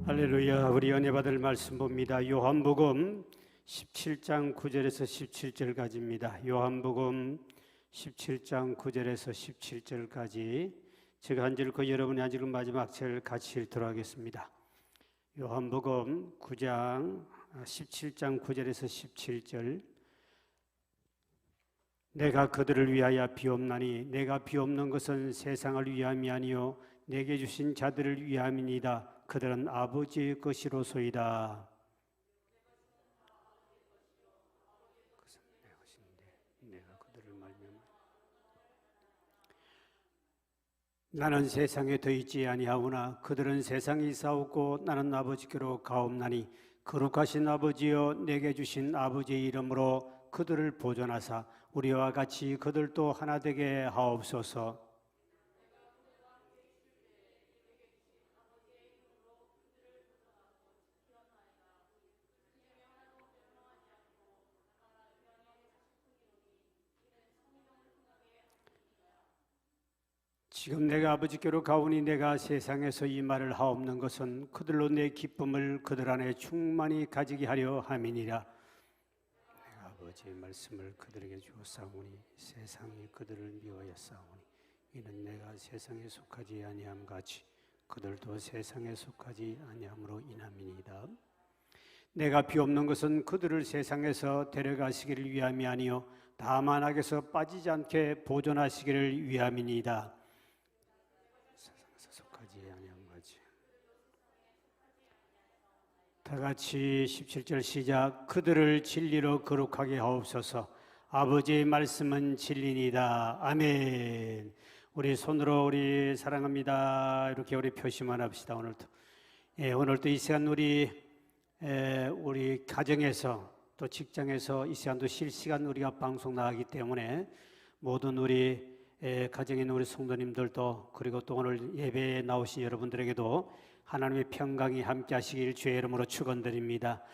할렐루야. 우리 은혜 받을 말씀 봅니다. 요한복음 17장 9절에서 17절까지입니다. 요한복음 17장 9절에서 17절까지 제가 한 절, 여러분이 한 절, 마지막 절 같이 읽도록 하겠습니다. 요한복음 17장 9절에서 17절. 내가 그들을 위하여 비옵나니 내가 비옵는 것은 세상을 위함이 아니요 내게 주신 자들을 위함이니이다. 그들은 아버지의 것이로소이다. 내가 그들을 말미암아 나는 세상에 더 있지 아니하오나 그들은 세상에 있사오고 나는 아버지께로 가옵나니 거룩하신 아버지여 내게 주신 아버지의 이름으로 그들을 보존하사 우리와 같이 그들도 하나 되게 하옵소서. 지금 내가 아버지께로 가오니 내가 세상에서 이 말을 하옵는 것은 그들로 내 기쁨을 그들 안에 충만히 가지게 하려 함이니라. 내가 아버지의 말씀을 그들에게 주었사오니 세상이 그들을 미워하였사오니 이는 내가 세상에 속하지 아니함 같이 그들도 세상에 속하지 아니함으로 인함이니이다. 내가 비옵는 것은 그들을 세상에서 데려가시기를 위함이 아니요 다만 악에서 빠지지 않게 보존하시기를 위함이니이다. 다 같이 17절 시작. 그들을 진리로 거룩하게 하옵소서. 아버지의 말씀은 진리니이다. 아멘. 우리 손으로 우리 사랑합니다 이렇게 우리 표시만 합시다. 오늘도 이 시간 우리 가정에서 또 직장에서 이 시간도 실시간 우리가 방송 나가기 때문에 모든 우리 가정에 있는 우리 성도님들도 그리고 또 오늘 예배에 나오신 여러분들에게도 하나님의 평강이 함께 하시길 주의 이름으로 축원드립니다.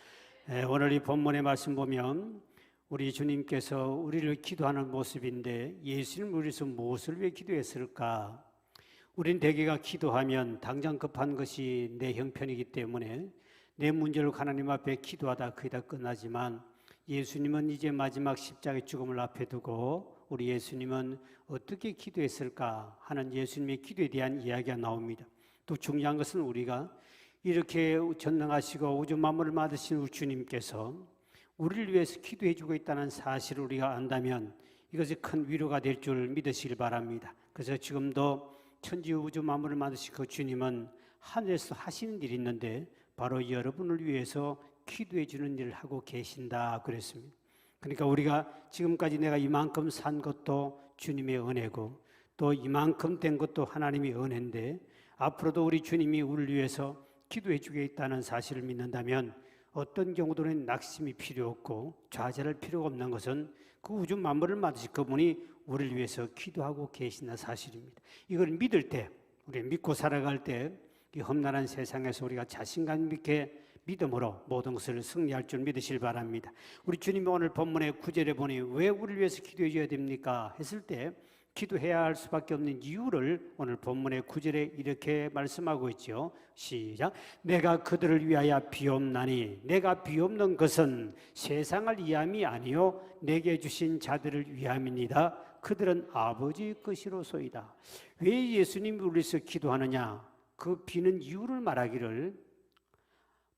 오늘 이 본문의 말씀 보면 우리 주님께서 우리를 기도하는 모습인데 예수님을 위해서 무엇을 위해 기도했을까? 우린 대개가 기도하면 당장 급한 것이 내 형편이기 때문에 내 문제를 하나님 앞에 기도하다 거의 다 끝나지만 예수님은 이제 마지막 십자가의 죽음을 앞에 두고 우리 예수님은 어떻게 기도했을까 하는 예수님의 기도에 대한 이야기가 나옵니다. 또 중요한 것은 우리가 이렇게 전능하시고 우주 만물을 만드신 우리 주님께서 우리를 위해서 기도해 주고 있다는 사실을 우리가 안다면 이것이 큰 위로가 될 줄 믿으시길 바랍니다. 그래서 지금도 천지 우주 만물을 만드신 그 주님은 하늘에서 하시는 일이 있는데 바로 여러분을 위해서 기도해 주는 일을 하고 계신다 그랬습니다. 그러니까 우리가 지금까지 내가 이만큼 산 것도 주님의 은혜고 또 이만큼 된 것도 하나님의 은혜인데 앞으로도 우리 주님이 우리를 위해서 기도해 주겠다는 사실을 믿는다면 어떤 경우도는 낙심이 필요 없고 좌절할 필요가 없는 것은 그 우주 만물을 만드신 그분이 우리를 위해서 기도하고 계신다는 사실입니다. 이걸 믿을 때, 우리 믿고 살아갈 때 이 험난한 세상에서 우리가 자신감 있게 믿음으로 모든 것을 승리할 줄 믿으실 바랍니다. 우리 주님이 오늘 본문의 9절에 보니 왜 우리를 위해서 기도해 줘야 됩니까? 했을 때 기도해야 할 수밖에 없는 이유를 오늘 본문의 9절에 이렇게 말씀하고 있죠. 시작. 내가 그들을 위하여 비옵나니 내가 비옵는 것은 세상을 위함이 아니요 내게 주신 자들을 위함이니이다. 그들은 아버지의 것이로소이다. 왜 예수님이 우리를 위해서 기도하느냐? 그 비는 이유를 말하기를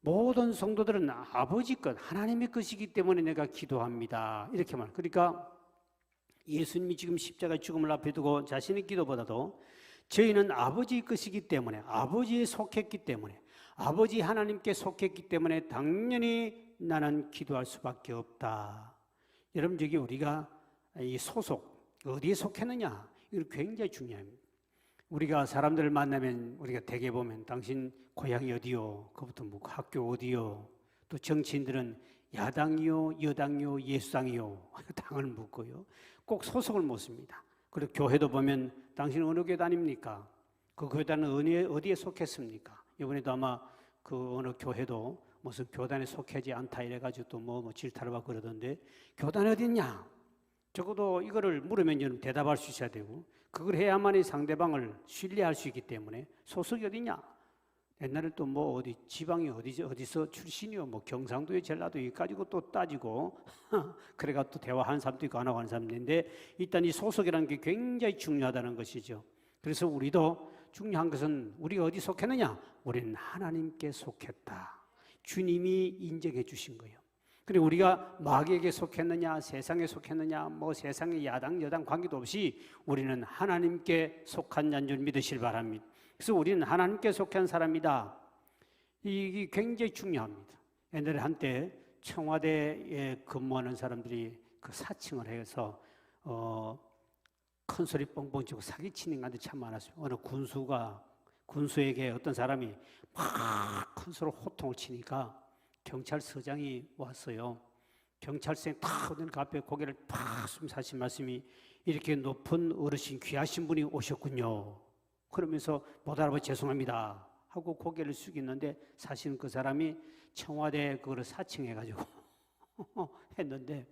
모든 성도들은 아버지 것, 하나님의 것이기 때문에 내가 기도합니다. 이렇게 말. 그러니까 예수님이 지금 십자가의 죽음을 앞에 두고 자신의 기도보다도 저희는 아버지의 것이기 때문에 아버지에 속했기 때문에 아버지 하나님께 속했기 때문에 당연히 나는 기도할 수밖에 없다. 여러분 저기 우리가 이 소속 어디에 속했느냐 이거 굉장히 중요합니다. 우리가 사람들을 만나면 우리가 대개 보면 당신 고향이 어디요? 그부터 묻고 학교 어디요? 또 정치인들은 야당이요, 여당이요, 예수당이요 당을 묻고요. 꼭 소속을 묻습니다. 그리고 교회도 보면 당신은 어느 교회 다닙니까? 그 교단은 어디에 속했습니까? 이번에도 아마 그 어느 교회도 무슨 교단에 속하지 않다 이래가지고 또 뭐 질타를 받고 그러던데 교단이 어딨냐? 적어도 이거를 물으면 여러분 대답할 수 있어야 되고 그걸 해야만이 상대방을 신뢰할 수 있기 때문에 소속이 어디냐? 옛날에 또 뭐 어디 지방이 어디서 출신이요, 뭐 경상도에 전라도 여기까지고 또 따지고 그래가 또 대화하는 사람도 있고 안 하고 하는 사람도 있는데, 일단 이 소속이라는 게 굉장히 중요하다는 것이죠. 그래서 우리도 중요한 것은 우리가 어디 속했느냐? 우리는 하나님께 속했다. 주님이 인정해 주신 거예요. 그리고 우리가 마귀에게 속했느냐, 세상에 속했느냐, 뭐 세상의 야당 여당 관계도 없이 우리는 하나님께 속한 자인 줄 믿으시길 바랍니다. 그래서 우리는 하나님께 속한 사람이다. 이게 굉장히 중요합니다. 옛날에 한때 청와대에 근무하는 사람들이 그 사칭을 해서 큰 소리 뻥뻥 치고 사기치는 가운데 참 많았어요. 어느 군수에게 어떤 사람이 막 큰 소리로 호통을 치니까 경찰서장이 왔어요. 경찰서에 탁 오는 그 앞에 고개를 팍 하신 말씀이, 이렇게 높은 어르신 귀하신 분이 오셨군요. 그러면서 못 알아봐 죄송합니다 하고 고개를 숙였는데, 사실은 그 사람이 청와대 그거를 사칭해가지고 했는데,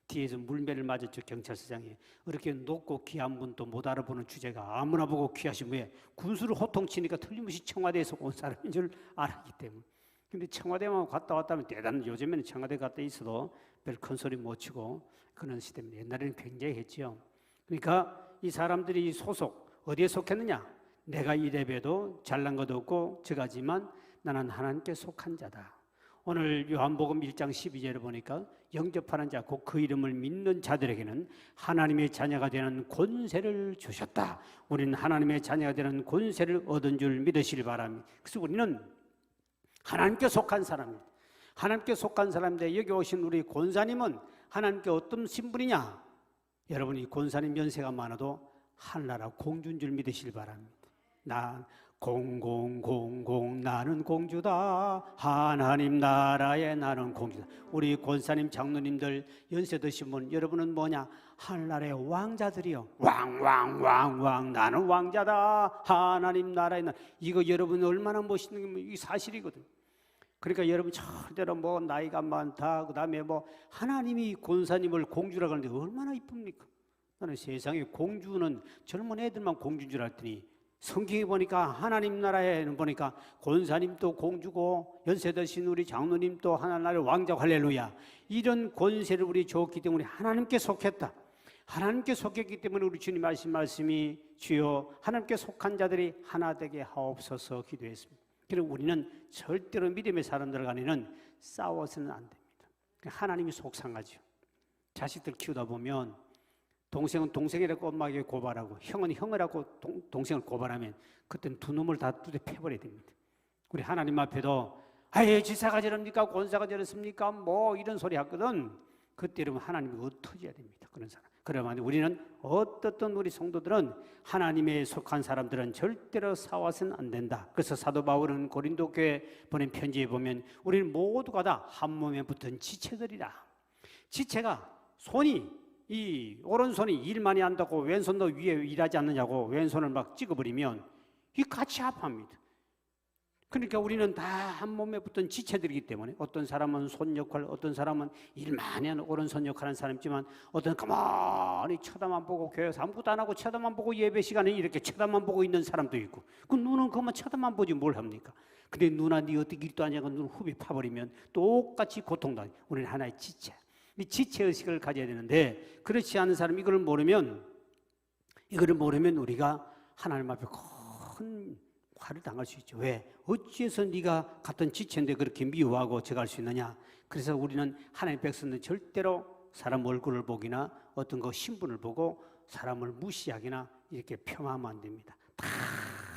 뒤에서 물매를 맞았죠. 경찰서장이 이렇게 높고 귀한 분도 못 알아보는 주제가 아무나 보고 귀하신 분에 군수를 호통치니까 틀림없이 청와대에서 온 사람인 줄 알았기 때문에. 근데 청와대만 갔다 왔다면 대단한, 요즘에는 청와대 갔다 있어도 별 큰 소리 못 치고 그런 시대입니다. 옛날에는 굉장히 했죠. 그러니까 이 사람들이 소속 어디에 속했느냐? 내가 이래봬도 잘난 것도 없고 저가지만 나는 하나님께 속한 자다. 오늘 요한복음 1장 12절에 보니까 영접하는 자 곧 그 이름을 믿는 자들에게는 하나님의 자녀가 되는 권세를 주셨다. 우리는 하나님의 자녀가 되는 권세를 얻은 줄 믿으시길 바랍니다. 그래서 우리는 하나님께 속한 사람입니다. 하나님께 속한 사람인데, 여기 오신 우리 권사님은 하나님께 어떤 신분이냐? 여러분이 권사님 연세가 많아도 하늘나라 공주인 줄 믿으시길 바랍니다. 나 공공공공 나는 공주다. 하나님 나라에 나는 공주다. 우리 권사님 장로님들 연세 드신 분, 여러분은 뭐냐? 하늘나라의 왕자들이요. 왕왕왕왕 나는 왕자다. 하나님 나라에 나. 이거 여러분 얼마나 멋있는 게, 이 사실이거든. 그러니까 여러분 절대로 뭐 나이가 많다, 그 다음에 뭐 하나님이 권사님을 공주라고 하는데 얼마나 이쁩니까? 나는 세상에 공주는 젊은 애들만 공주인 줄 알았더니, 성경에 보니까 하나님 나라에는 보니까 권사님도 공주고 연세 드신 우리 장로님도 하나님나라의 왕자, 할렐루야. 이런 권세를 우리 줬기 때문에 하나님께 속했다. 하나님께 속했기 때문에 우리 주님 하신 말씀이, 주여 하나님께 속한 자들이 하나 되게 하옵소서 기도했습니다. 그리고 우리는 절대로 믿음의 사람들 간에는 싸워서는 안 됩니다. 하나님이 속상하죠. 자식들 키우다 보면 동생은 동생이라고 엄마에게 고발하고, 형은 형이라고 동생을 고발하면 그때는 두 놈을 다 두대 패버려야 됩니다. 우리 하나님 앞에도 아예 지사가 저럽니까? 권사가 저렇습니까? 뭐 이런 소리 하거든. 그때 여러분 하나님이 흩어져야 됩니다. 그런 사람. 그러면 우리는 어떻든 우리 성도들은 하나님에 속한 사람들은 절대로 싸워서는 안 된다. 그래서 사도 바울은 고린도 교회 보낸 편지에 보면 우리는 모두가 다 한 몸에 붙은 지체들이라. 지체가 손이, 이 오른손이 일 많이 한다고 왼손도 위에 일하지 않느냐고 왼손을 막 찍어버리면 이 같이 아파합니다. 그러니까 우리는 다 한 몸에 붙은 지체들이기 때문에, 어떤 사람은 손 역할, 어떤 사람은 일 많이 하는 오른손 역할하는 사람이지만, 어떤 가만히 쳐다만 보고 교회에서 아무것도 안 하고 쳐다만 보고 예배 시간에 이렇게 쳐다만 보고 있는 사람도 있고, 그 눈은 그만 쳐다만 보지 뭘 합니까? 근데 누나 네 어떻게 일도 안 하고 눈 후비 파버리면 똑같이 고통당해. 우리는 하나의 지체, 이 지체의식을 가져야 되는데, 그렇지 않은 사람 이거를 모르면 우리가 하나님 앞에 큰 화를 당할 수 있죠. 왜? 어찌해서 네가 같은 지체인데 그렇게 미워하고 저갈 수 있느냐? 그래서 우리는 하나님의 백성은 절대로 사람 얼굴을 보기나 어떤 거 신분을 보고 사람을 무시하기나 이렇게 폄하하면 안 됩니다. 다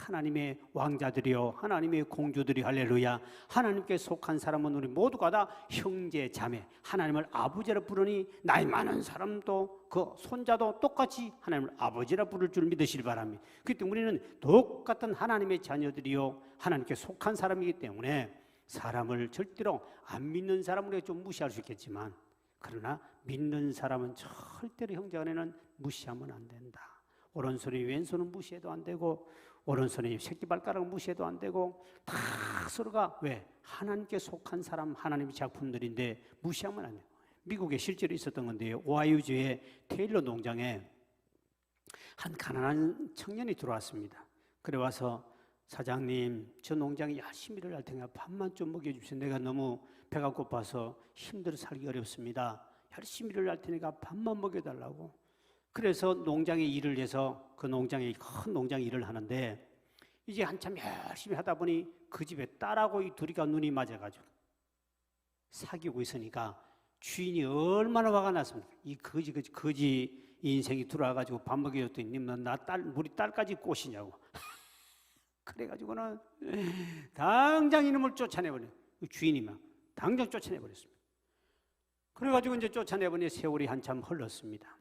하나님의 왕자들이요, 하나님의 공주들이, 할렐루야. 하나님께 속한 사람은 우리 모두가 다 형제 자매, 하나님을 아버지라 부르니 나이 많은 사람도 그 손자도 똑같이 하나님을 아버지라 부를 줄 믿으시길 바랍니다. 그렇기 때문에 우리는 똑같은 하나님의 자녀들이요, 하나님께 속한 사람이기 때문에 사람을 절대로 안 믿는 사람을 좀 무시할 수 있겠지만, 그러나 믿는 사람은 절대로 형제 안에는 무시하면 안 된다. 오른손이 왼손은 무시해도 안 되고, 오른손이 새끼발가락을 무시해도 안 되고, 다 서로가 왜? 하나님께 속한 사람, 하나님의 작품들인데 무시하면 안 돼요. 미국에 실제로 있었던 건데요, 오하이오주의 테일러 농장에 한 가난한 청년이 들어왔습니다. 그래 와서 사장님, 저 농장에 열심히 일을 할 테니까 밥만 좀 먹여주세요. 내가 너무 배가 고파서 힘들어 살기 어렵습니다. 열심히 일을 할 테니까 밥만 먹여달라고. 그래서 농장에 일을 해서 그 농장에 큰 농장 일을 하는데 이제 한참 열심히 하다 보니 그 집에 딸하고 이 둘이가 눈이 맞아가지고 사귀고 있으니까 주인이 얼마나 화가 났습니까? 이 거지 인생이 들어와가지고 밥 먹여줬더니 님 나 딸 우리 딸까지 꼬시냐고. 그래가지고는 당장 이놈을 쫓아내버려. 주인이 막 당장 쫓아내버렸습니다. 그래가지고 이제 쫓아내보니 세월이 한참 흘렀습니다.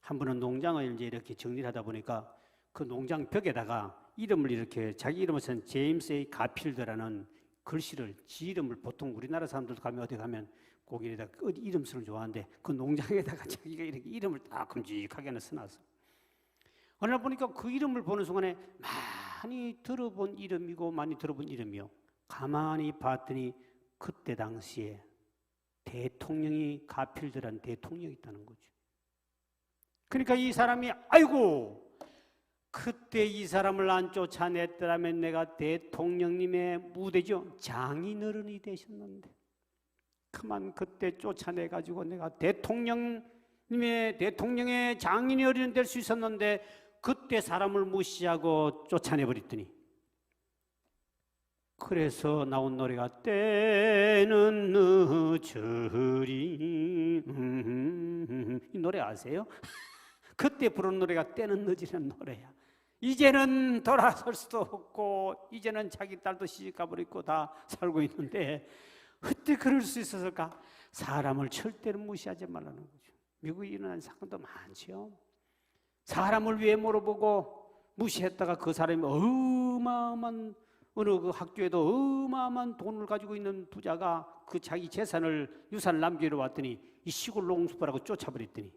한 번은 농장을 이제 이렇게 정리를 하다 보니까 그 농장 벽에다가 이름을 이렇게 자기 이름을 쓴 제임스 A 가필드라는 글씨를 지 이름을 보통 우리나라 사람들도 가면 어디 가면 거기에다 이름 쓰는 좋아하는데 그 농장에다가 자기가 이렇게 이름을 딱 큼직하게 써놨어. 어느 날 보니까 그 이름을 보는 순간에 많이 들어본 이름이고 많이 들어본 이름이요. 가만히 봤더니 그때 당시에 대통령이 가필드라는 대통령이 있다는 거죠. 그러니까 이 사람이 아이고 그때 이 사람을 안 쫓아냈더라면 내가 대통령님의 무대죠. 장인어른이 되셨는데 그만 그때 쫓아내가지고 내가 대통령의 장인어른이 될 수 있었는데 그때 사람을 무시하고 쫓아내버렸더니 그래서 나온 노래가 때는 늦으리 이 노래 아세요? 그때 부른 노래가 때는 늦으리라는 노래야. 이제는 돌아설 수도 없고 이제는 자기 딸도 시집가버리고 다 살고 있는데 어떻게 그럴 수 있었을까? 사람을 절대로 무시하지 말라는 거죠. 미국에 일어난 사건도 많죠. 사람을 왜 물어보고 무시했다가 그 사람이 어마어마한 어느 그 학교에도 어마어마한 돈을 가지고 있는 부자가 그 자기 유산을 남기러 왔더니 이 시골 농수부라고 쫓아버렸더니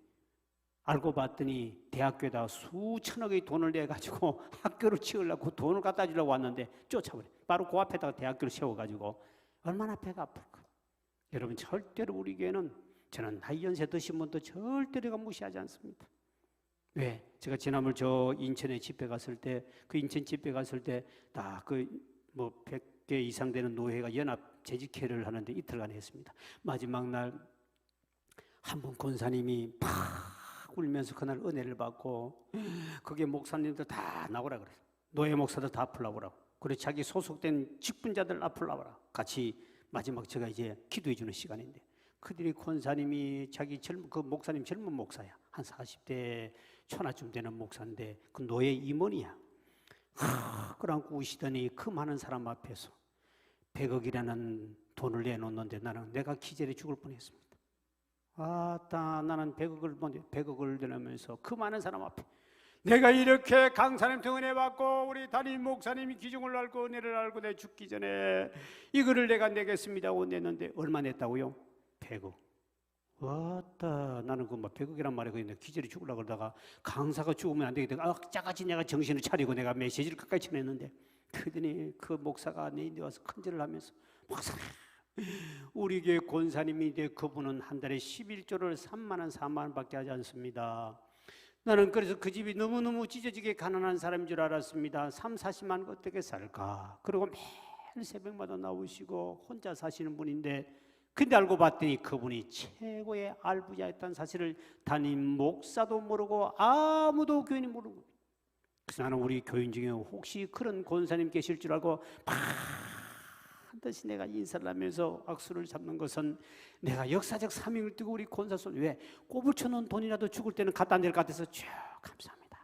알고 봤더니 대학교에다 수천억의 돈을 내가지고 학교를 지으려고 돈을 갖다 주려고 왔는데 쫓아버려. 바로 그 앞에다가 대학교를 세워가지고 얼마나 배가 아플까. 여러분 절대로 우리 교회는 저는 나이 연세 드신 분도 절대로 무시하지 않습니다. 왜? 제가 지난번 저 인천에 집회 갔을 때 그 인천 집회 갔을 때 다 그 뭐 100개 이상 되는 노회가 연합 재직회를 하는데 이틀간 했습니다. 마지막 날 한 분 권사님이 팍 울면서 그날 은혜를 받고 거기에 목사님들 다 나오라 그래요. 노예 목사들 다 앞으로 나오라고. 그리고 자기 소속된 직분자들 앞으로 나오라. 같이 마지막 제가 이제 기도해 주는 시간인데 그들이 권사님이 그 목사님 젊은 목사야. 한 40대 초나쯤 되는 목사인데 그 노예 임원이야. 그러고 우시더니 그 많은 사람 앞에서 100억이라는 돈을 내놓는데 나는 내가 기절해 죽을 뻔했습니다. 나는 100억을 내놓으면서 그 많은 사람 앞에 내가 이렇게 강사님 등은혜 받고 우리 담임 목사님이 기중을 알고 은혜를 알고 내 죽기 전에 이거를 내가 내겠습니다 하고 냈는데 얼마 냈다고요? 100억. 나는 그 100억이란 말에 그냥 기절이 죽으려고 그러다가 강사가 죽으면 안 되겠다. 짜같이 내가 정신을 차리고 내가 메시지를 끝까지 전했는데 그러더니 그 목사가 내 인데 와서 큰절을 하면서 목사 우리 교회 권사님인데 그분은 한 달에 11조를 3만 원, 4만 원밖에 하지 않습니다. 나는 그래서 그 집이 너무너무 찢어지게 가난한 사람인 줄 알았습니다. 3, 40만 원 어떻게 살까? 그리고 매일 새벽마다 나오시고 혼자 사시는 분인데 근데 알고 봤더니 그분이 최고의 알부자였다는 사실을 담임 목사도 모르고 아무도 교인이 모르고 그래서 나는 우리 교인 중에 혹시 그런 권사님 계실 줄 알고 반드시 내가 인사를 하면서 악수를 잡는 것은 내가 역사적 사명을 띠고 우리 권사손 왜 꼽을 쳐놓은 돈이라도 죽을 때는 갖다 낼 것 같아서 쭉 감사합니다.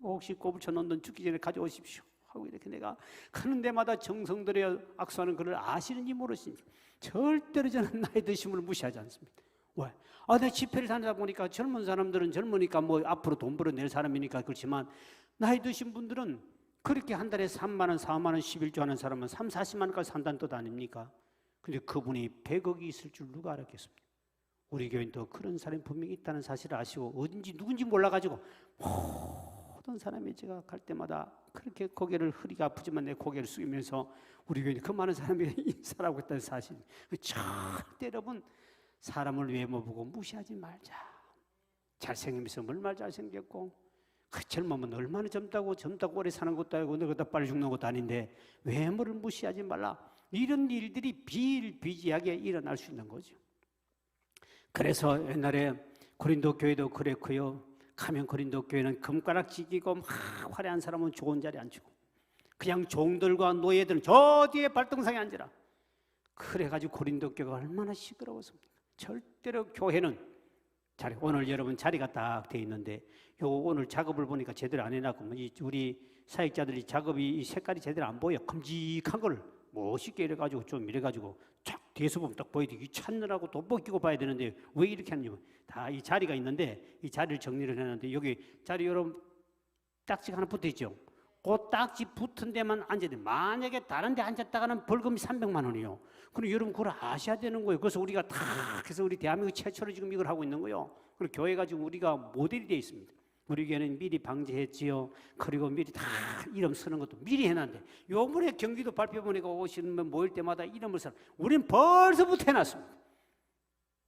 혹시 꼽을 쳐놓은 돈 죽기 전에 가져오십시오 하고 이렇게 내가 가는 데마다 정성 들여 악수하는 그를 아시는지 모르시는지 절대로 저는 나이 드심을 무시하지 않습니다. 왜? 내 집회를 다니다 보니까 젊은 사람들은 젊으니까 뭐 앞으로 돈 벌어낼 사람이니까 그렇지만 나이 드신 분들은 그렇게 한 달에 3만 원, 4만 원, 11조 하는 사람은 3, 40만 원까지 산다는 뜻 아닙니까? 근데 그분이 100억이 있을 줄 누가 알았겠습니까? 우리 교인도 그런 사람이 분명히 있다는 사실을 아시고 어딘지 누군지 몰라가지고 모든 사람이 제가 갈 때마다 그렇게 고개를 허리가 아프지만 내 고개를 숙이면서 우리 교인이 그 많은 사람이 인사를 하고 있다는 사실 절대 여러분 사람을 외모 보고 무시하지 말자. 잘생기면서 얼마나 잘생겼고 그 젊으면 얼마나 젊다고 오래 사는 것도 아니고 늙었다 빨리 죽는 것도 아닌데 외모를 무시하지 말라. 이런 일들이 비일비재하게 일어날 수 있는 거죠. 그래서 옛날에 고린도 교회도 그랬고요. 가면 고린도 교회는 금가락 지키고 막 화려한 사람은 좋은 자리에 앉히고 그냥 종들과 노예들은 저 뒤에 발등상에 앉으라. 그래가지고 고린도 교회가 얼마나 시끄러웠습니까? 절대로 교회는 자리, 오늘 여러분 자리가 딱 돼 있는데 요 오늘 작업을 보니까 제대로 안 해놨고 우리 사역자들이 작업이 이 색깔이 제대로 안 보여. 큼직한 걸 멋있게 이래가지고 좀 이래가지고 쫙 뒤에서 보면 딱 보이지. 이 찾느라고 돋보 끼고 봐야 되는데 왜 이렇게 하냐면 다 이 자리가 있는데 이 자리를 정리를 해놨는데 여기 자리 여러분 딱지가 하나 붙어 있죠. 그 딱지 붙은 데만 앉아야 돼. 만약에 다른 데 앉았다가는 벌금이 300만 원이요. 그럼 여러분 그걸 아셔야 되는 거예요. 그래서 우리가 다 해서 우리 대한민국 최초로 지금 이걸 하고 있는 거예요. 그리고 교회가 지금 우리가 모델이 되어 있습니다. 우리 교회는 미리 방지했지요. 그리고 미리 다 이름 쓰는 것도 미리 해놨는데 요번에 경기도 발표 보니까 오시면 모일 때마다 이름을 써. 우리는 벌써부터 해놨습니다.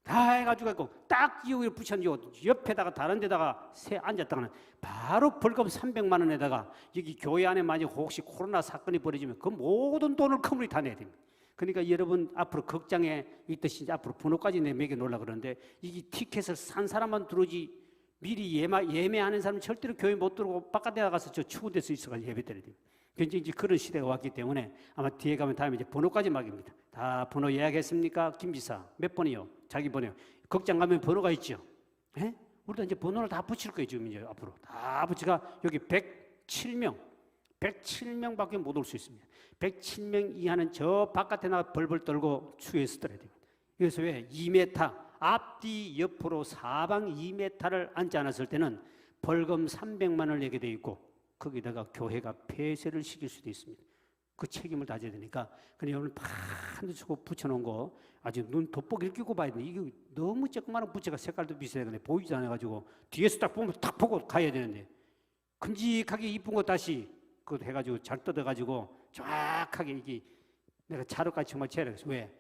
다 해가지고 딱 여기 붙였는데 옆에다가 다른 데다가 앉았다가는 바로 벌금 300만 원에다가 여기 교회 안에 만약 혹시 코로나 사건이 벌어지면 그 모든 돈을 커물이 다 내야 됩니다. 그러니까 여러분 앞으로 극장에 있듯이 앞으로 번호까지 매겨 놓으려고 그러는데 이게 티켓을 산 사람만 들어오지 미리 예매하는 사람은 절대로 교회 못 들어오고 바깥에 나가서 저 추운 데서 있어가지고 예배 드려야 됩니다. 현재 이제 그런 시대가 왔기 때문에 아마 뒤에 가면 다음에 이제 번호까지 막입니다. 다 번호 예약했습니까? 김 지사 몇 번이요? 자기 번호요. 극장 가면 번호가 있죠. 예? 우리도 이제 번호를 다 붙일 거예요. 지금 이제 앞으로 다 붙이가 여기 107명밖에 못 올 수 있습니다. 107명 이하는 저 바깥에 나가 벌벌 떨고 추위에서 떨어야 됩니다. 그래서 왜 2m 앞뒤 옆으로 사방 2m를 앉지 않았을 때는 벌금 300만 원을 내게 돼 있고 거기다가 교회가 폐쇄를 시킬 수도 있습니다. 그 책임을 다져야 되니까 그냥 여러분 반드시 붙여놓은 거 아주 눈 돋보기를 끼고 봐야 돼. 이게 너무 조그마한 부채가 색깔도 비슷해 보이지 않아가지고 뒤에서 딱 보면 딱 보고 가야 되는데 큼직하게 이쁜 거 다시 그거 해가지고 잘 뜯어가지고 정확하게 이게 내가 차로까지 정말 채야 되겠어. 왜?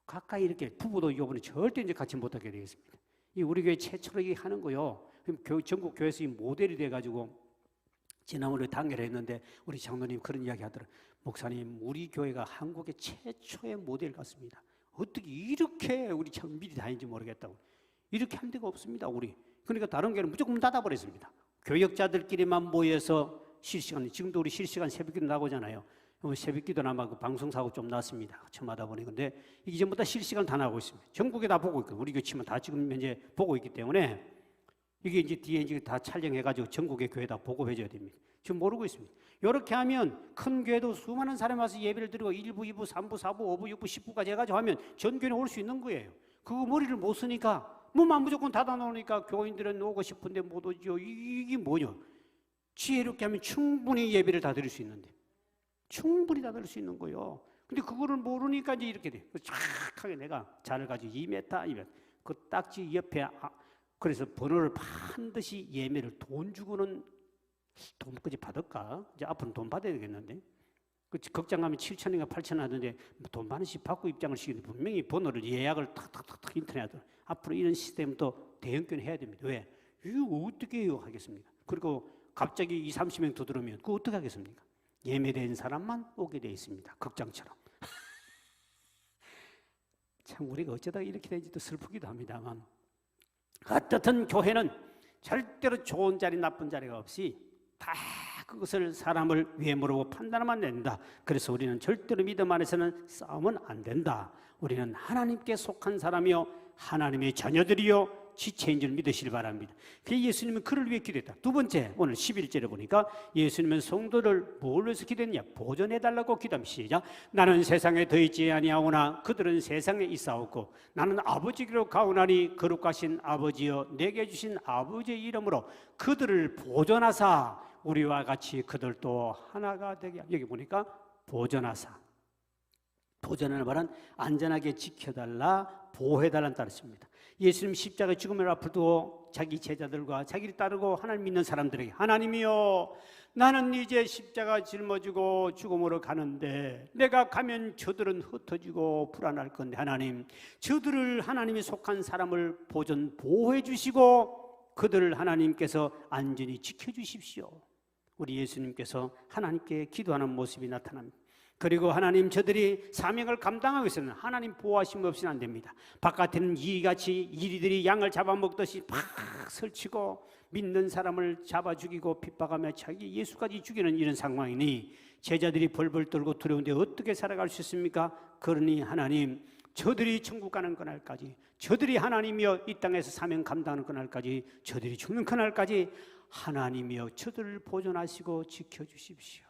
가까이 이렇게 부부도 이번에 절대 이제 같이 못하게 되겠습니다. 이 우리 교회 최초로 이게 하는 거요. 그럼 전국 교회에서 이 모델이 돼가지고 지난번에 단계를 했는데 우리 장로님 그런 이야기 하더라고요. 목사님 우리 교회가 한국의 최초의 모델 같습니다. 어떻게 이렇게 우리 참 미리 다니는지 모르겠다고. 이렇게 한 데가 없습니다. 우리. 그러니까 다른 교회는 무조건 문 닫아버렸습니다. 교역자들끼리만 모여서 실시간, 지금도 우리 실시간 새벽기도 나오잖아요. 새벽기도나 그 방송사고 좀 났습니다. 처음 하다 보니. 근데 이게 전부 다 실시간 다 나오고 있습니다. 전국에 다 보고 있고 우리 교치만 다 지금 현재 보고 있기 때문에 이게 이제 뒤에 이제 다 촬영해가지고 전국의 교회다 보고해줘야 됩니다. 지금 모르고 있습니다. 이렇게 하면 큰 교회도 수많은 사람이 와서 예배를 드리고 1부, 2부, 3부, 4부, 5부, 6부, 10부까지 해가지고 하면 전 교회에 올 수 있는 거예요. 그거 머리를 못 쓰니까 뭐만 무조건 닫아놓으니까 교인들은 오고 싶은데 못 오죠. 이게 뭐냐? 지혜롭게 하면 충분히 예배를 다 드릴 수 있는데 충분히 다 드릴 수 있는 거예요. 근데 그거를 모르니까 이제 이렇게 돼. 착하게 내가 잔을 가지고 2m 그 딱지 옆에 그래서 번호를 반드시 예매를 돈 주고는 돈까지 받을까? 이제 앞으로는 돈 받아야 되겠는데. 그 극장 가면 7,000원인가 8,000원 하던데 돈 많은씩 받고 입장을 시키는데 분명히 번호를 예약을 탁탁탁 인터넷으로 앞으로 이런 시스템도 대형견 해야 됩니다. 왜? 이거 어떻게 해요? 하겠습니까? 그리고 갑자기 20, 30명 더 들어오면 그거 어떻게 하겠습니까? 예매된 사람만 오게 돼 있습니다. 극장처럼. 참 우리가 어쩌다 이렇게 되는지도 슬프기도 합니다만 어떻든 교회는 절대로 좋은 자리 나쁜 자리가 없이 다 그것을 사람을 외모로 판단하면 안 된다. 그래서 우리는 절대로 믿음 안에서는 싸우면 안 된다. 우리는 하나님께 속한 사람이요 하나님의 자녀들이요 지체인 줄 믿으시길 바랍니다. 그래서 예수님은 그를 위해 기도했다. 두 번째 오늘 11절에 보니까 예수님은 성도를 뭘 위해서 기도했냐? 보존해달라고 기도합니다. 시작. 나는 세상에 더 있지 아니하오나 그들은 세상에 있사옵고 나는 아버지께로 가오나니 거룩하신 아버지여 내게 주신 아버지의 이름으로 그들을 보존하사 우리와 같이 그들도 하나가 되게. 여기 보니까 보존하사. 보존하는 말은 안전하게 지켜달라, 보호해달라는 뜻입니다. 예수님 십자가 죽음을 앞을 두고 자기 제자들과 자기를 따르고 하나님 믿는 사람들에게 하나님이여 나는 이제 십자가 짊어지고 죽음으로 가는데 내가 가면 저들은 흩어지고 불안할 건데 하나님 저들을 하나님이 속한 사람을 보존 보호해 주시고 그들을 하나님께서 안전히 지켜주십시오. 우리 예수님께서 하나님께 기도하는 모습이 나타납니다. 그리고 하나님, 저들이 사명을 감당하기 위해서는 하나님 보호하심 없이는 안 됩니다. 바깥에는 이같이 이리들이 양을 잡아먹듯이 팍 설치고 믿는 사람을 잡아 죽이고 핍박하며 자기 예수까지 죽이는 이런 상황이니 제자들이 벌벌 떨고 두려운데 어떻게 살아갈 수 있습니까? 그러니 하나님, 저들이 천국 가는 그날까지, 저들이 하나님이여 이 땅에서 사명 감당하는 그날까지, 저들이 죽는 그날까지 하나님이여 저들을 보존하시고 지켜주십시오.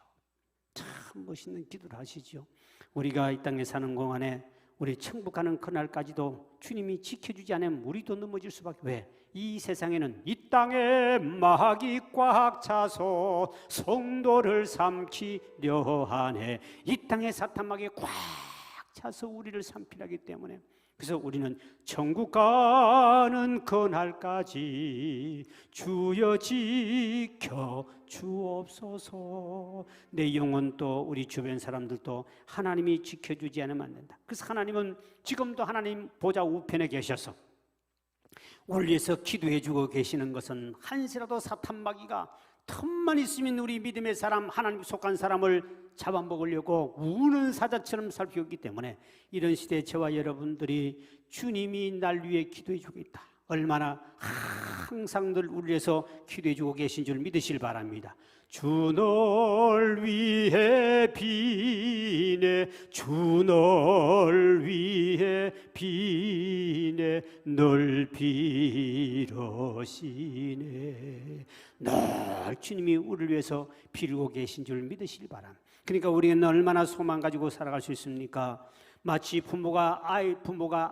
참 멋있는 기도를 하시죠. 우리가 이 땅에 사는 동안에 우리 천국 가는 그날까지도 주님이 지켜주지 않으면 우리도 넘어질 수밖에. 왜? 이 세상에는 이 땅에 마귀 꽉 차서 성도를 삼키려 하네. 이 땅에 사탄 마귀 꽉 차서 우리를 삼키려기 때문에, 그래서 우리는 천국 가는 그날까지 주여 지켜 주옵소서. 내 영혼도 우리 주변 사람들도 하나님이 지켜주지 않으면 안 된다. 그래서 하나님은 지금도 하나님 보좌 우편에 계셔서 우리를 위해서 기도해 주고 계시는 것은 한시라도 사탄 마귀가 틈만 있으면 우리 믿음의 사람, 하나님 속한 사람을 잡아먹으려고 우는 사자처럼 살피우기 때문에 이런 시대에 저와 여러분들이 주님이 날 위해 기도해 주고 있다, 얼마나 항상 늘 우리를 위해서 기도해 주고 계신 줄 믿으시길 바랍니다. 주 널 위해 비네, 주 널 위해 비네, 널 빌어시네. 늘 주님이 우리를 위해서 빌고 계신 줄 믿으시길 바랍니다. 그러니까 우리는 얼마나 소망 가지고 살아갈 수 있습니까? 마치 부모가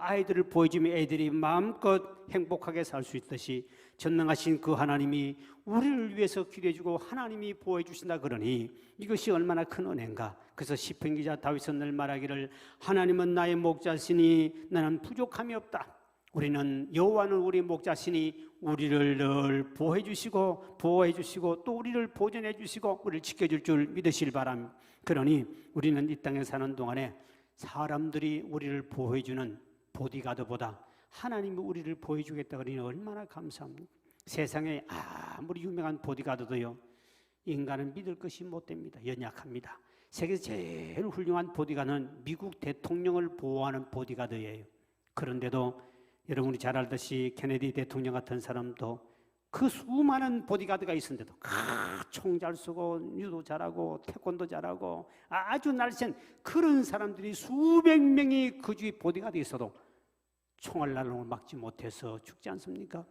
아이들을 보여주면 애들이 마음껏 행복하게 살 수 있듯이 전능하신 그 하나님이 우리를 위해서 기도해주고 하나님이 보호해 주신다 그러니 이것이 얼마나 큰 은혜인가. 그래서 시편 기자 다윗은 늘 말하기를 하나님은 나의 목자시니 나는 부족함이 없다. 우리는 여호와는 우리 목자시니 우리를 늘 보호해 주시고 또 우리를 보존해 주시고 우리를 지켜줄 줄 믿으시길 바랍니다. 그러니 우리는 이 땅에 사는 동안에 사람들이 우리를 보호해 주는 보디가드보다 하나님이 우리를 보호해 주겠다 그러니 얼마나 감사합니까? 세상에 아무리 유명한 보디가드도요, 인간은 믿을 것이 못 됩니다. 연약합니다. 세계에서 제일 훌륭한 보디가드는 미국 대통령을 보호하는 보디가드예요. 그런데도 여러분이 잘 알듯이 케네디 대통령 같은 사람도 그 수많은 보디가드가 있었는데도 총 잘 쏘고 유도 잘하고 태권도 잘하고 아주 날쌘 그런 사람들이 수백 명이 그 주위 보디가드 있어도 총알 날로 막지 못해서 죽지 않습니까?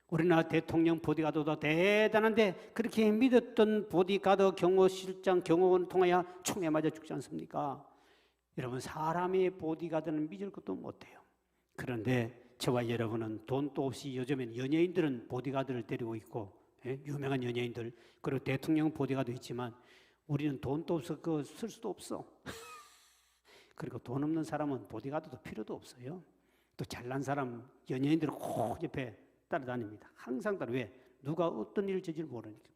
우리나라 대통령 보디가드도 대단한데 그렇게 믿었던 보디가드 경호실장 경호원을 통하여 총에 맞아 죽지 않습니까? 여러분, 사람의 보디가드는 믿을 것도 못해요. 그런데 저와 여러분은 돈도 없이 요즘엔 연예인들은 보디가드를 데리고 있고, 유명한 연예인들, 그리고 대통령 보디가드 있지만 우리는 돈도 없어 그거 쓸 수도 없어. 그리고 돈 없는 사람은 보디가드도 필요도 없어요. 또 잘난 사람 연예인들은 꼭 옆에 따라다닙니다. 항상 따라. 왜? 누가 어떤 일을 저질지 모르니까.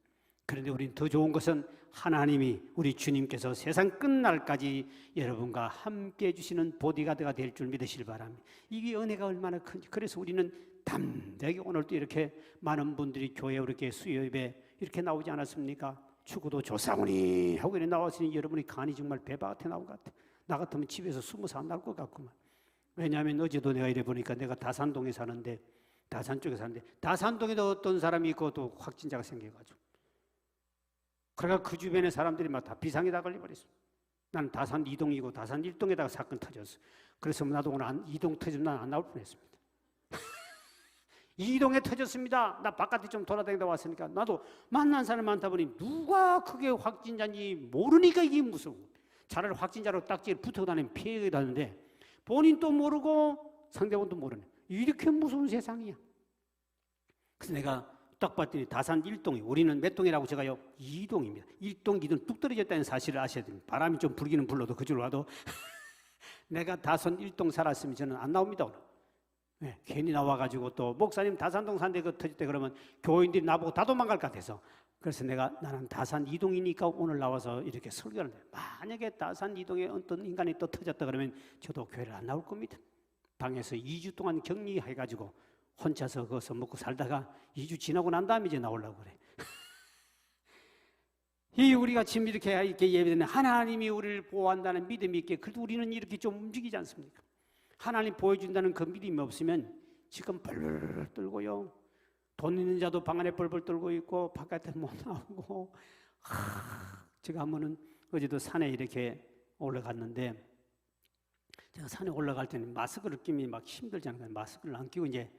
그런데 우리는 더 좋은 것은 하나님이 우리 주님께서 세상 끝날까지 여러분과 함께 해주시는 보디가드가 될 줄 믿으시길 바랍니다. 이게 은혜가 얼마나 큰지. 그래서 우리는 담대하게 오늘도 이렇게 많은 분들이 교회에 이렇게 수요예배 이렇게 나오지 않았습니까? 축구도 조상훈이 하고 이렇게 나왔으니 여러분이 간이 정말 배바같아 나온 것 같아. 나 같으면 집에서 숨어서 안 나올 것 같구만. 왜냐하면 어제도 내가 이래 보니까 내가 다산동에 사는데, 다산 쪽에 사는데 다산동에도 어떤 사람이 있고 또 확진자가 생겨가지고, 그러니까 그 주변에 사람들이 막 다 비상이 다 걸려버렸어. 나는 다산 2동이고 다산 1동에다가 사건 터졌어. 그래서 나도 오늘 2동 터지면 난 안 나올 뻔했습니다. 2동에 터졌습니다. 나 바깥에 좀 돌아다니다 왔으니까 나도 만난 사람 많다 보니 누가 그게 확진자인지 모르니까 이게 무서워. 차라리 확진자로 딱지를 붙어 다니면 피해가 다는데 본인도 모르고 상대방도 모르네. 이렇게 무서운 세상이야. 그래서 내가 딱 봤더니 다산 1동이, 우리는 몇 동이라고 제가요? 2동입니다. 1동, 2동 뚝 떨어졌다는 사실을 아셔야 됩니다. 바람이 좀 불기는 불러도 그 줄 와도 내가 다산 1동 살았으면 저는 안 나옵니다. 오늘. 네, 괜히 나와가지고 또 목사님 다산동 산대 그 터질 때 그러면 교인들이 나보고 다 도망갈 것 같아서, 그래서 나는 다산 2동이니까 오늘 나와서 이렇게 설교를 해요. 만약에 다산 2동에 어떤 인간이 또 터졌다 그러면 저도 교회를 안 나올 겁니다. 방에서 2주 동안 격리해가지고 혼자서 거기서 먹고 살다가 2주 지나고 난 다음에 이제 나오려고 그래. 이 우리가 지금 이렇게 예배드리는 하나님이 우리를 보호한다는 믿음이 있게, 그래도 우리는 이렇게 좀 움직이지 않습니까? 하나님 보여준다는 그 믿음이 없으면 지금 벌벌 떨고요. 돈 있는 자도 방 안에 벌벌 떨고 있고 바깥에 못 나오고. 제가 한번은 어제도 산에 이렇게 올라갔는데, 제가 산에 올라갈 때는 마스크를 끼면 막 힘들잖아요. 마스크를 안 끼고 이제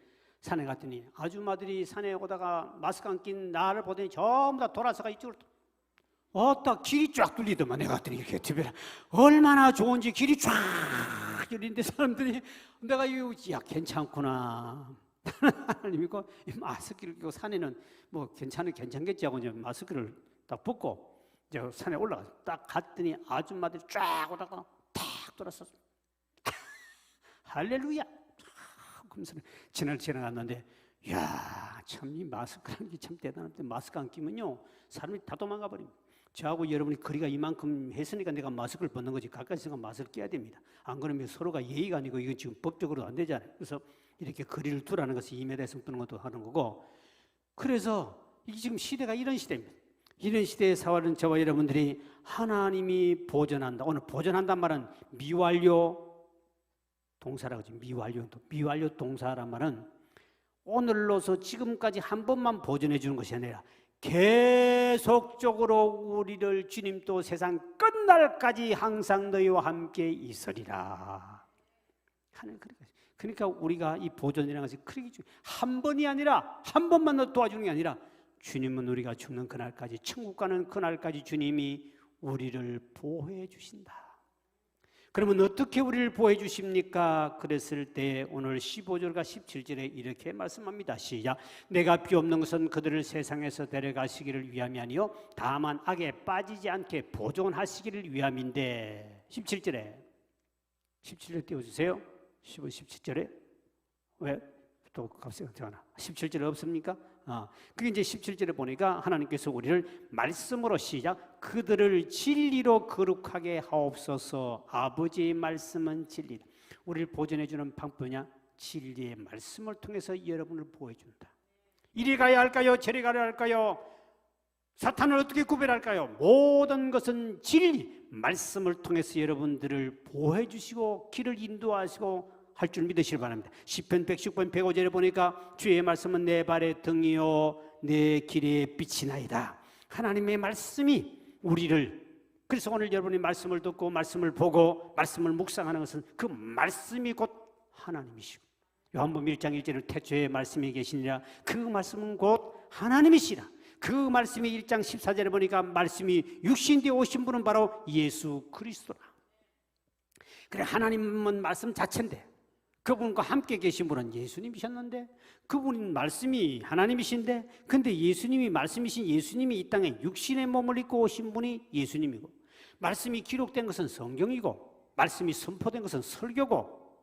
산에 갔더니 아줌마들이 산에 오다가 마스크 안 낀 나를 보더니 전부 다 돌아서가 이쪽으로 길이 쫙 뚫리더만. 내가 갔더니 이렇게 뒤에 얼마나 좋은지 길이 쫙 뚫리는데 사람들이, 내가 야 괜찮구나. 하나님이고 마스크를 끼고 산에는 뭐 괜찮겠지 하고 이제 마스크를 딱 벗고 이제 산에 올라가 딱 갔더니 아줌마들이 쫙 오다가 탁 돌아섰어. 할렐루야. 그러면서 지나갔는데, 야, 참 이 마스크라는 게 참 대단한데, 마스크 안 끼면요 사람이 다 도망가 버립니다. 저하고 여러분이 거리가 이만큼 했으니까 내가 마스크를 벗는 거지, 가까이서 마스크를 끼야 됩니다. 안 그러면 서로가 예의가 아니고 이건 지금 법적으로도 안 되잖아요. 그래서 이렇게 거리를 두라는 것이 2m 이상 두는 것도 하는 거고. 그래서 이게 지금 시대가 이런 시대입니다. 이런 시대의 사활은 저와 여러분들이 하나님이 보존한다. 오늘 보존한단 말은 미완료 동사라고 하죠. 미완료 동사란 말은 오늘로서 지금까지 한 번만 보존해 주는 것이 아니라 계속적으로 우리를 주님 또 세상 끝날까지 항상 너희와 함께 있으리라 하는. 그러니까 우리가 이 보존이라는 것이 그렇게 한 번이 아니라, 한 번만 도와주는 게 아니라, 주님은 우리가 죽는 그날까지, 천국 가는 그날까지 주님이 우리를 보호해 주신다. 그러면 어떻게 우리를 보호해 주십니까? 그랬을 때 오늘 15절과 17절에 이렇게 말씀합니다. 시작. 내가 비옵는 것은 그들을 세상에서 데려가시기를 위함이 아니요 다만 악에 빠지지 않게 보존하시기를 위함인데. 17절에 띄워주세요. 15, 17절에 왜 또 갑자기 생각나? 17절에 없습니까? 그게 이제 17절에 보니까 하나님께서 우리를 말씀으로, 시작, 그들을 진리로 거룩하게 하옵소서. 아버지의 말씀은 진리다. 우리를 보존해 주는 방법이냐? 진리의 말씀을 통해서 여러분을 보호해 준다. 이리 가야 할까요? 저리 가야 할까요? 사탄을 어떻게 구별할까요? 모든 것은 진리, 말씀을 통해서 여러분들을 보호해 주시고 길을 인도하시고 할 줄 믿으시길 바랍니다. 시편 110편 105절에 보니까 주의 말씀은 내 발의 등이요 내 길의 빛이나이다. 하나님의 말씀이 우리를, 그래서 오늘 여러분이 말씀을 듣고 말씀을 보고 말씀을 묵상하는 것은 그 말씀이 곧 하나님이시고, 요한복음 1장 1절에 태초에 말씀이 계시니라. 그 말씀은 곧 하나님이시라. 그 말씀이 1장 14절에 보니까 말씀이 육신되어 오신 분은 바로 예수 그리스도라. 그래, 하나님은 말씀 자체인데 그분과 함께 계신 분은 예수님이셨는데, 그분은 말씀이 하나님이신데, 근데 예수님이 말씀이신 예수님이 이 땅에 육신의 몸을 입고 오신 분이 예수님이고, 말씀이 기록된 것은 성경이고, 말씀이 선포된 것은 설교고,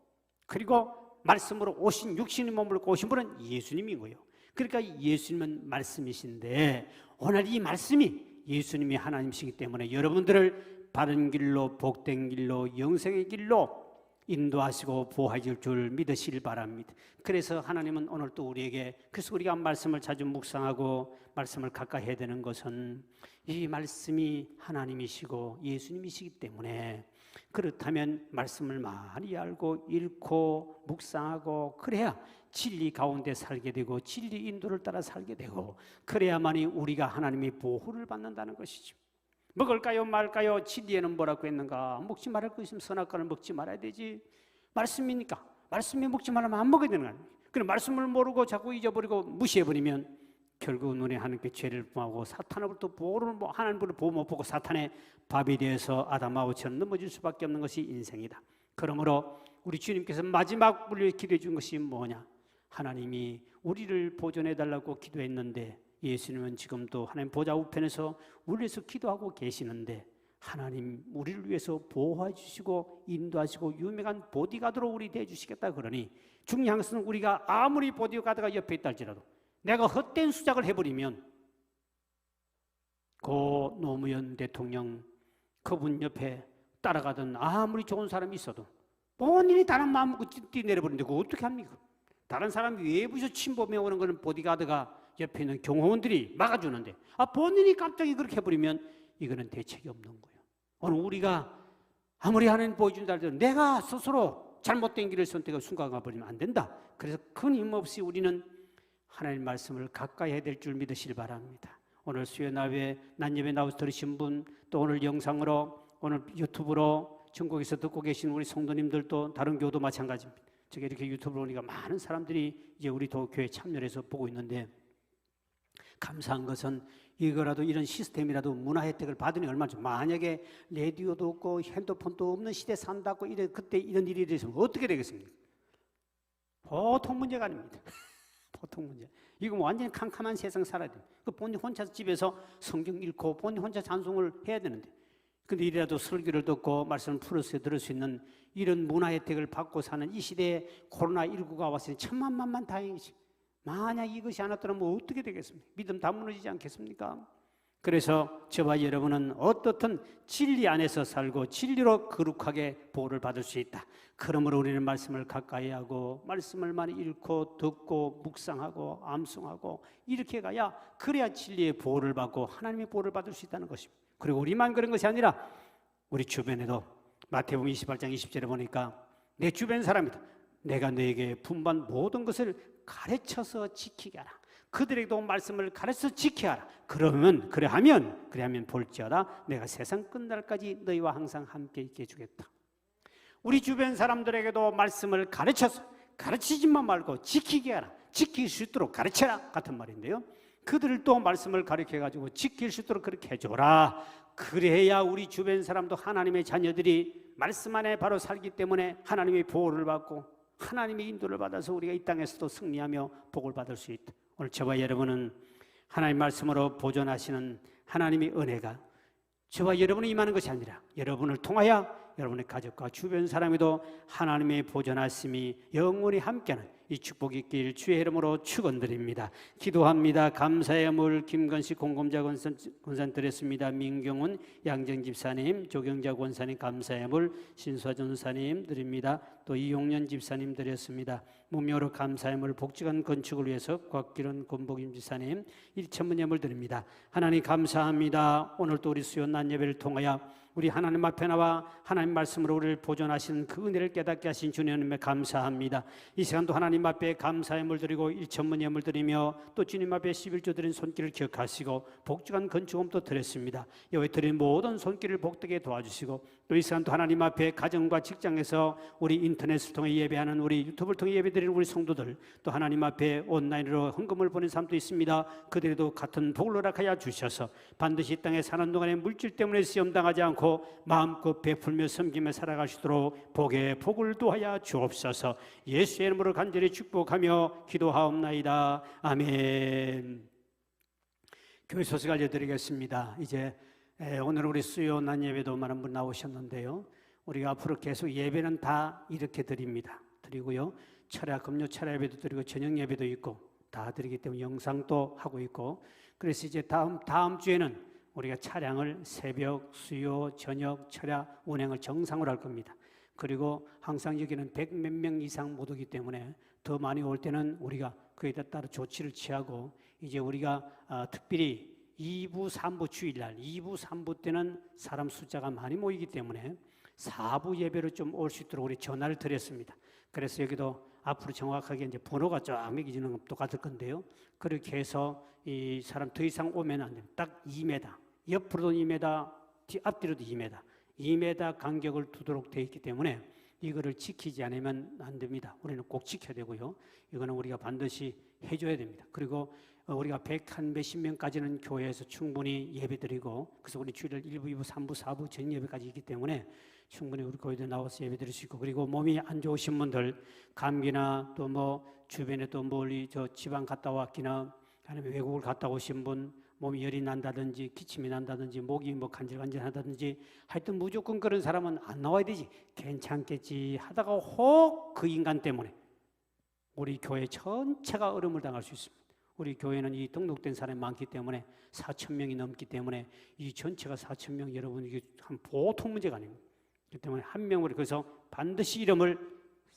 그리고 말씀으로 오신 육신의 몸을 입고 오신 분은 예수님이고요. 그러니까 예수님은 말씀이신데, 오늘 이 말씀이 예수님이 하나님이시기 때문에 여러분들을 바른 길로, 복된 길로, 영생의 길로 인도하시고 보호하실 줄 믿으시길 바랍니다. 그래서 하나님은 오늘 또 우리에게, 그래서 우리가 말씀을 자주 묵상하고 말씀을 가까이 해야 되는 것은 이 말씀이 하나님이시고 예수님이시기 때문에, 그렇다면 말씀을 많이 알고 읽고 묵상하고 그래야 진리 가운데 살게 되고 진리 인도를 따라 살게 되고, 그래야만이 우리가 하나님의 보호를 받는다는 것이죠. 먹을까요 말까요? 진리에는 뭐라고 했는가? 먹지 말할 거 있으면 선악과를 먹지 말아야 되지. 말씀이니까 말씀이 먹지 말라면 안 먹어야 되는 거 아니에요. 그럼 말씀을 모르고 자꾸 잊어버리고 무시해버리면 결국 눈에 하나님께 죄를 범하고 사탄으로부터 보호를, 하나님으로 보호 못 보고 사탄의 밥이 되어서 아담하고처럼 넘어질 수밖에 없는 것이 인생이다. 그러므로 우리 주님께서 마지막 우리를 기도해 준 것이 뭐냐? 하나님이 우리를 보존해 달라고 기도했는데, 예수님은 지금도 하나님 보좌 우편에서 우리를 위해서 기도하고 계시는데, 하나님 우리를 위해서 보호해 주시고 인도하시고 유명한 보디가드로 우리 대해주시겠다 그러니, 중요한 것은 우리가 아무리 보디가드가 옆에 있다 할지라도 내가 헛된 수작을 해버리면 고 노무현 대통령 그분 옆에 따라가던 아무리 좋은 사람이 있어도 본인이 다른 마음 먹고 뛰내려버리는데 그거 어떻게 합니까? 다른 사람 외부에서 침범해 오는 것은 보디가드가 옆에 있는 경호원들이 막아주는데 본인이 갑자기 그렇게 해버리면 이거는 대책이 없는 거예요. 오늘 우리가 아무리 하나님 보여준다 해도 내가 스스로 잘못된 길을 선택하고 순간 가버리면 안 된다. 그래서 큰 힘없이 우리는 하나님 말씀을 가까이 해야 될 줄 믿으시길 바랍니다. 오늘 수요날에 낮예배 나와서 들으신 분, 또 오늘 영상으로, 오늘 유튜브로 전국에서 듣고 계신 우리 성도님들도 다른 교도 마찬가지입니다. 제가 이렇게 유튜브로 오니까 많은 사람들이 이제 우리 교회에 참여해서 보고 있는데, 감사한 것은 이거라도 이런 시스템이라도 문화 혜택을 받으니 얼마나 좋아. 만약에 라디오도 없고 핸드폰도 없는 시대 산다고 그때 이런 일이 있으면 어떻게 되겠습니까? 보통 문제가 아닙니다. 보통 문제. 이거 완전히 캄캄한 세상 살아야 돼요. 본인 혼자 집에서 성경 읽고 본인 혼자 찬송을 해야 되는데, 근데 이래도 설교를 듣고 말씀을 풀어서 들을 수 있는 이런 문화 혜택을 받고 사는 이 시대에 코로나19가 왔으니 천만만만 다행이지. 만약 이것이 안 왔더라면 어떻게 되겠습니까? 믿음 다 무너지지 않겠습니까? 그래서 저와 여러분은 어떻든 진리 안에서 살고 진리로 거룩하게 보호를 받을 수 있다. 그러므로 우리는 말씀을 가까이 하고 말씀을 많이 읽고 듣고 묵상하고 암송하고 이렇게 가야, 그래야 진리의 보호를 받고 하나님의 보호를 받을 수 있다는 것입니다. 그리고 우리만 그런 것이 아니라 우리 주변에도 마태복음 28장 20절에 보니까 내 주변 사람이다. 내가 너에게 분반 모든 것을 가르쳐서 지키게 하라. 그들에게도 말씀을 가르쳐서 지켜야 하라. 그래하면 볼지어다 내가 세상 끝날까지 너희와 항상 함께 있게 해주겠다. 우리 주변 사람들에게도 말씀을 가르치지만 말고 지키게 하라. 지킬 수 있도록 가르쳐라 같은 말인데요, 그들을 또 말씀을 가르쳐가지고 지킬 수 있도록 그렇게 해줘라. 그래야 우리 주변 사람도 하나님의 자녀들이 말씀 안에 바로 살기 때문에 하나님의 보호를 받고 하나님의 인도를 받아서 우리가 이 땅에서도 승리하며 복을 받을 수 있다. 오늘 저와 여러분은 하나님 말씀으로 보존하시는 하나님의 은혜가 저와 여러분이 임하는 것이 아니라 여러분을 통하여 여러분의 가족과 주변 사람에도 하나님의 보존하심이 영원히 함께하는 이 축복이 있길 주의 이름으로 축원드립니다. 기도합니다. 감사의 물 김건식 공검자 권사님 드렸습니다. 민경훈 양정 집사님, 조경자 권사님 감사의 물 신수아 전사님 드립니다. 또 이용년 집사님 드렸습니다. 무묘로 감사의 물 복지관 건축을 위해서 곽기론 권복임 집사님 1,000문 예물 드립니다. 하나님 감사합니다. 오늘 또 우리 수요 낮 예배를 통하여 우리 하나님 앞에 나와 하나님 말씀으로 우리를 보존하시는 그 은혜를 깨닫게 하신 주님에 감사합니다. 이 시간도 하나님 앞에 감사의 물 드리고 1,000문 예물 드리며 또 주님 앞에 11조 드린 손길을 기억하시고 복주간 건축금도 드렸습니다. 여기 드린 모든 손길을 복되게 도와주시고 또 이 시간도 하나님 앞에 가정과 직장에서 우리 인터넷을 통해 예배하는 우리 유튜브를 통해 예배드리는 우리 성도들, 또 하나님 앞에 온라인으로 헌금을 보낸 사람도 있습니다. 그들에도 같은 복을 허락하여 주셔서 반드시 이 땅에 사는 동안에 물질 때문에 시험당하지 않고 마음껏 베풀며 섬기며 살아갈 수 있도록 복에 복을 더하여 주옵소서. 예수의 이름으로 간절히 축복하며 기도하옵나이다. 아멘. 교회 소식 알려드리겠습니다. 이제 오늘 우리 수요 낮 예배도 많은 분 나오셨는데요, 우리가 앞으로 계속 예배는 다 이렇게 드립니다. 드리고요, 철야 금요 철야 예배도 드리고 저녁 예배도 있고 다 드리기 때문에 영상도 하고 있고, 그래서 이제 다음 주에는 우리가 차량을 새벽, 수요, 저녁, 철야 운행을 정상으로 할 겁니다. 그리고 항상 여기는 100 몇 명 이상 못 오기 때문에 더 많이 올 때는 우리가 그에 따라 조치를 취하고, 이제 우리가 특별히 2부, 3부 주일날 2부, 3부 때는 사람 숫자가 많이 모이기 때문에 4부 예배로 좀 올 수 있도록 우리 전화를 드렸습니다. 그래서 여기도 앞으로 정확하게 이제 번호가 쫙 매겨지는 건 똑같을 건데요, 그렇게 해서 이 사람 더 이상 오면 안 됩니다. 딱 2m, 옆으로도 2m, 앞뒤로도 2m 간격을 두도록 되어 있기 때문에 이거를 지키지 않으면 안 됩니다. 우리는 꼭 지켜야 되고요, 이거는 우리가 반드시 해줘야 됩니다. 그리고 우리가 100한 몇십 명까지는 교회에서 충분히 예배드리고, 그래서 우리 주일 1부, 2부, 3부, 4부 전 예배까지 있기 때문에 충분히 우리 교회에 나와서 예배드릴 수 있고, 그리고 몸이 안 좋으신 분들, 감기나 또 뭐 주변에 또 멀리 저 지방 갔다 왔기나 아니면 외국을 갔다 오신 분, 몸이 열이 난다든지 기침이 난다든지 목이 뭐 간질간질하다든지 하여튼 무조건 그런 사람은 안 나와야 되지, 괜찮겠지 하다가 혹 그 인간 때문에 우리 교회 전체가 어려움을 당할 수 있습니다. 우리 교회는 이 등록된 사람이 많기 때문에 4,000명이 넘기 때문에 이 전체가 4,000명, 여러분 이게 한 보통 문제가 아닙니다. 그렇기 때문에 한 명으로, 그래서 반드시 이름을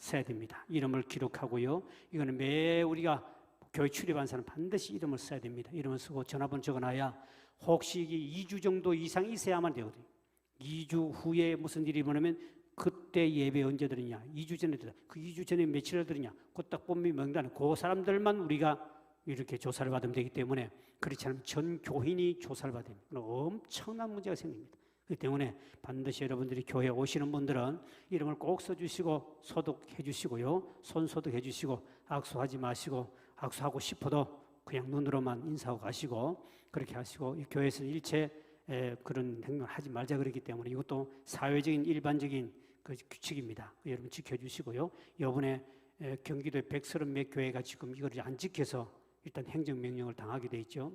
써야 됩니다. 이름을 기록하고요. 이거는 매 우리가 교회 출입한 사람 반드시 이름을 써야 됩니다. 이름을 쓰고 전화번호 적어놔야 혹시 2주 정도 이상 있어야만 되거든요. 2주 후에 무슨 일이 뭐냐면 그때 예배 언제 드리냐, 2주 전에 드려, 그 2주 전에 며칠을 드리냐, 그 딱 본명이 명단, 그 사람들만 우리가 이렇게 조사를 받으면 되기 때문에, 그렇지 않으면 전 교인이 조사를 받으면 엄청난 문제가 생깁니다. 그렇기 때문에 반드시 여러분들이 교회에 오시는 분들은 이름을 꼭 써주시고 소독해 주시고요, 손 소독해 주시고, 악수하지 마시고, 악수하고 싶어도 그냥 눈으로만 인사하고 가시고, 그렇게 하시고, 이 교회에서는 일체 그런 행동을 하지 말자 그러기 때문에 이것도 사회적인 일반적인 그 규칙입니다. 여러분 지켜주시고요. 이번에 경기도에 130몇 교회가 지금 이걸 안 지켜서 일단 행정명령을 당하게 돼 있죠.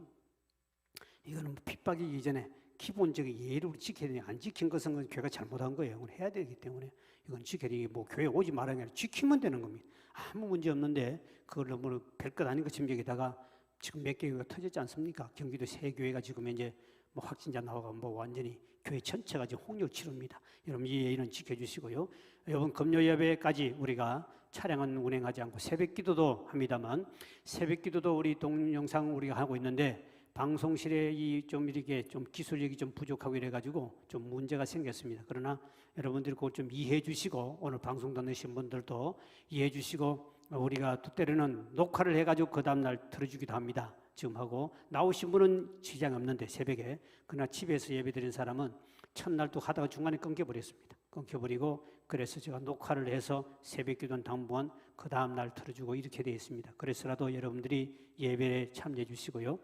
이거는 핍박이기 전에 기본적인 예의를 지켜야 되냐, 안 지킨 것은 교회가 잘못한 거예요. 이건 해야 되기 때문에 이건 지켜야 되기, 뭐 교회 오지 말아야 아니라 지키면 되는 겁니다. 아무 문제 없는데 그걸 너무 별것 아닌 것처럼 여기다가 지금 몇 개가 터졌지 않습니까? 경기도 세 교회가 지금 이제 뭐 확진자 나와가 뭐 완전히 교회 전체가 지금 홍역 치릅니다. 여러분 이 예의는 지켜주시고요. 이번 금요 예배까지 우리가 차량은 운행하지 않고 새벽기도도 합니다만, 새벽기도도 우리 동영상 우리가 하고 있는데 방송실에 이 좀 이렇게 좀 기술력이 좀 부족하고 이래가지고 좀 문제가 생겼습니다. 그러나 여러분들이 그걸 좀 이해해 주시고, 오늘 방송 듣는 분들도 이해해 주시고, 우리가 때로는 녹화를 해가지고 그 다음날 들어주기도 합니다. 지금 하고 나오신 분은 지장 없는데 새벽에, 그러나 집에서 예배드린 사람은 첫날 또 하다가 중간에 끊겨버렸습니다. 끊겨버리고, 그래서 제가 녹화를 해서 새벽기도는 당분간 그 다음날 들어주고 이렇게 되어 있습니다. 그래서라도 여러분들이 예배에 참여해 주시고요.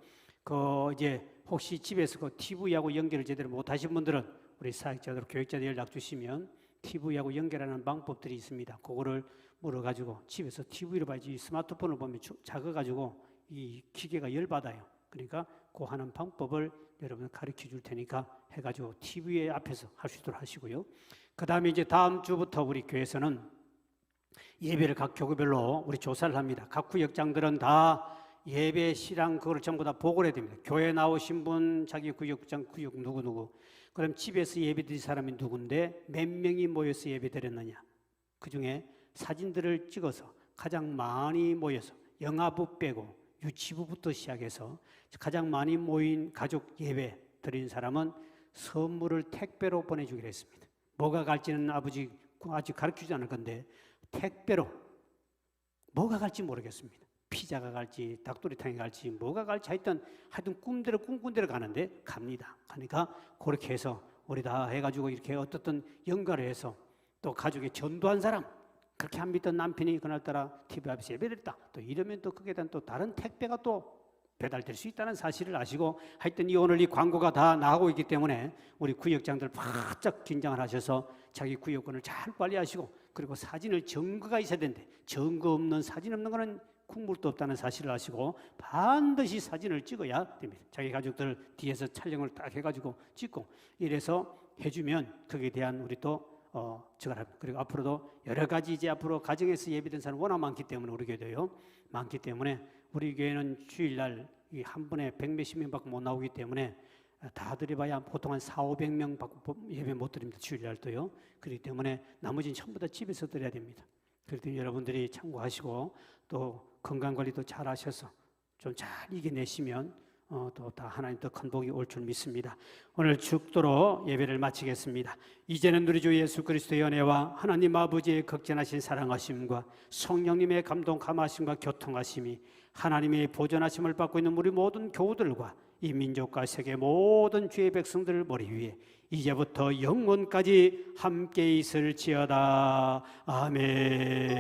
이제 혹시 집에서 그 TV하고 연결을 제대로 못하신 분들은 우리 사역자들, 교육자들 연락 주시면 TV하고 연결하는 방법들이 있습니다. 그거를 물어가지고 집에서 TV로 봐야지, 스마트폰을 보면 작아가지고 이 기계가 열받아요. 그러니까 그 하는 방법을 여러분 가르쳐 줄 테니까 해가지고 TV 앞에서 할 수 있도록 하시고요. 그 다음에 이제 다음 주부터 우리 교회에서는 예배를 각 교구별로 우리 조사를 합니다. 각 구역장들은 다 예배 시랑 그걸 전부 다 보고를 해야 됩니다. 교회 나오신 분, 자기 구역장, 구역 누구누구, 그럼 집에서 예배드린 사람이 누군데 몇 명이 모여서 예배드렸느냐, 그 중에 사진들을 찍어서 가장 많이 모여서, 영아부 빼고 유치부부터 시작해서 가장 많이 모인 가족 예배 드린 사람은 선물을 택배로 보내주기로 했습니다. 뭐가 갈지는 아버지 아직 가르치지 않을 건데 택배로 뭐가 갈지 모르겠습니다. 피자가 갈지 닭도리탕이 갈지 뭐가 갈지 하여튼 꿈대로 꿈꾼 대로 가는데 갑니다. 그러니까 그렇게 해서 우리 다 해가지고 이렇게 어떻든 연가를 해서, 또 가족에 전도한 사람, 그렇게 안 믿던 남편이 그날따라 TV 앞에서 예배드렸다, 또 이러면 또 그게 또 다른 택배가 또 배달될 수 있다는 사실을 아시고, 하여튼 오늘 이 광고가 다 나가고 있기 때문에 우리 구역장들 바짝 긴장을 하셔서 자기 구역권을 잘 관리하시고, 그리고 사진을 증거가 있어야 되는데 증거 없는, 사진 없는 거는 국물도 없다는 사실을 아시고 반드시 사진을 찍어야 됩니다. 자기 가족들 뒤에서 촬영을 딱 해가지고 찍고 이래서 해주면 거기에 대한 우리 또 증언합니다. 그리고 앞으로도 여러 가지 이제 앞으로 가정에서 예배된 사람 워낙 많기 때문에, 우리 교회도요 많기 때문에, 우리 교회는 주일날 한 번에 100몇십 명밖에 못 나오기 때문에 다 드려봐야 보통 한 400~500명 받고 예배 못 드립니다. 주일날도요. 그렇기 때문에 나머지는 전부 다 집에서 드려야 됩니다. 그렇기 때문에 여러분들이 참고하시고 또 건강관리도 잘 하셔서 좀 잘 이겨내시면 또 다 하나님 더 큰 복이 올 줄 믿습니다. 오늘 죽도록 예배를 마치겠습니다. 이제는 우리 주 예수 그리스도의 은혜와 하나님 아버지의 극진하신 사랑하심과 성령님의 감동 감하심과 교통하심이 하나님의 보존하심을 받고 있는 우리 모든 교우들과 이 민족과 세계 모든 주의 백성들을 머리 위에 이제부터 영원까지 함께 있을지어다. 아멘.